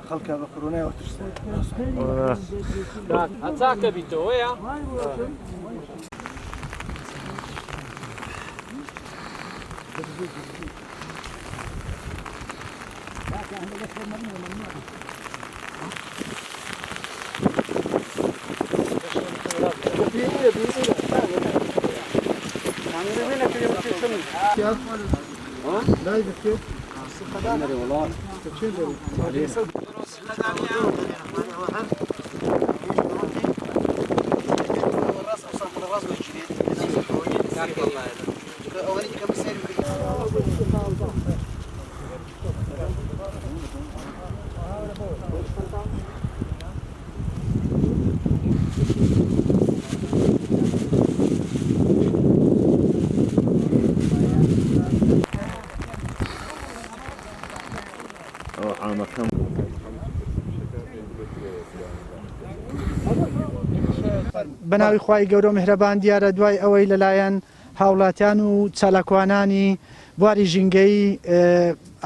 خەڵکە بە کۆرۆنایەوە ترسێ هەچاکە بیتەوەیە بەناوی خوای گەورە میهرەبان دیارە دوای ئەوەی لەلایەن هاوڵاتیان و چالاکوانانی بواری ژینگەی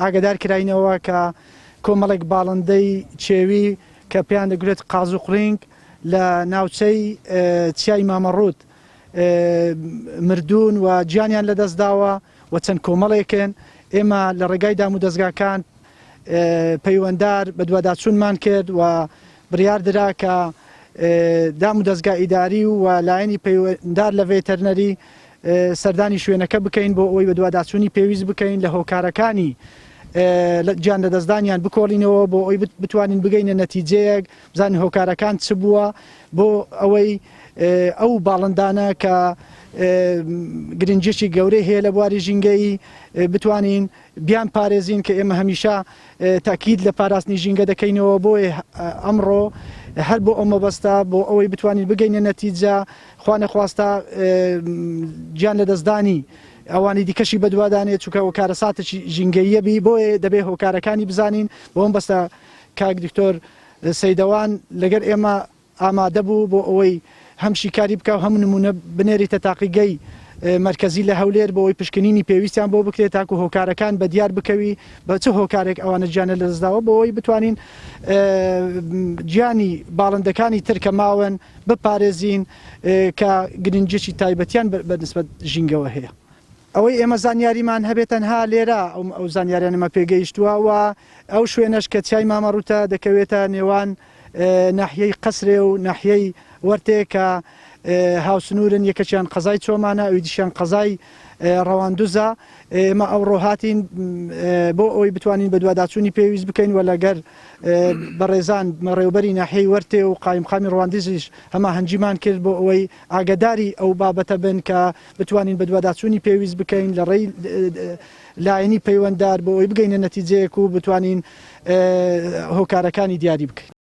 ئاگادار کراینەوە کە کۆمەڵێک باڵندەی چێوی کە پێیان دەگوێت قاز و قورینگ لە ناوچەی چیای مامەڕووت مردوون و گیانیان لەدەستداوە و چەند کۆمەڵێکن ئێمە لە ڕێگای دام و دەستگاکان پەیوەنددار بەدواداچونمان کرد و بڕیار درا کە دام و دەستگا ئیداری و لایەنی پەیوەنددار لە ڤێتەرنەری سەردانی شوێنەکە بکەین بۆ ئەوەی بەدواداچوونی پێویست بکەین لە هۆکارەکانی گیان لەدەستدانیان بکۆڵینەوە بۆ ئەوی بتوانین بگەینە نەتیجەیەک بزانین هۆکارەکان چ بووە بۆ ئەوەی ئەو باڵندانە کە گرنگجێکی گەورەی هەیە لە بواری ژینگەی بتوانین بیان پارێزین کە ئێمە هەمیشە تاکید لە پاراستنی ژینگە دەکەینەوە بۆیە ئەمڕۆ هەر بۆ ئەو مەبەستە بۆ ئەوەی بتوانین بگەینە نەتیجە خوا نەخواستە گیان لەدەستدانی ئەوانی دیکەشی بەدوادانێت چونکە هۆکارە ساتێکی ژینگەییە بی بۆیە دەبێت هۆکارەکانی بزانین بۆ ئەم بەستە کاک دکتۆر سەیدەوان لەگەر ئێمە ئامادە بوو بۆ ئەوەی هەم شیکاری بکە و هەم نمونە بنێریتە تاقیگەی مرکزی لە هەولێر بۆ ئەوی پشکنینی پێویستیان بۆ بکرێت تاکو هۆکارەکان بە دیار بکەوی بە چه هۆکارێک ئەوانە گیانە لەدەستداوە بۆ ئەوی بتوانین گیانی باڵندەکانی تر کە ماون بپارێزین کە گرنگجێکی تایبەتیان بەنسبەت ژینگەوە هەیە. ئەوەی ئێمە زانیاریمان هەبێت تەنها لێرە ئەو زانیاریانەمە پێگەیشتووە و ئەو شوێنەش کە چیای مامەڕووتە دەکەوێتە نێوان ناحیەی قەسرێ و ناحیەی وەرتێ کە هاوسنوورن یەکەچیان قەزای چۆمانە ئەوی دیشیان قەزای ڕەواندوزە ئێمە ئەوڕۆ هاتین بۆ ئەوی بتوانین بەدواداچوونی پێویست بکەین و لەگەر بەڕێزان ڕێوبەری ناحیەی وەرتێ و قائیمقامی ڕەواندزیش هەما هەنجیمان کرد بۆ ئەوەی ئاگاداری ئەو بابەتە بن کە بتوانین بەدواداچوونی پێویست بکەین لە ڕێی لایەنی پەیوەنددار بۆ ئەوی بگەینە نەتیجەیەک و بتوانین هۆکارەکانی دیاری بکەین.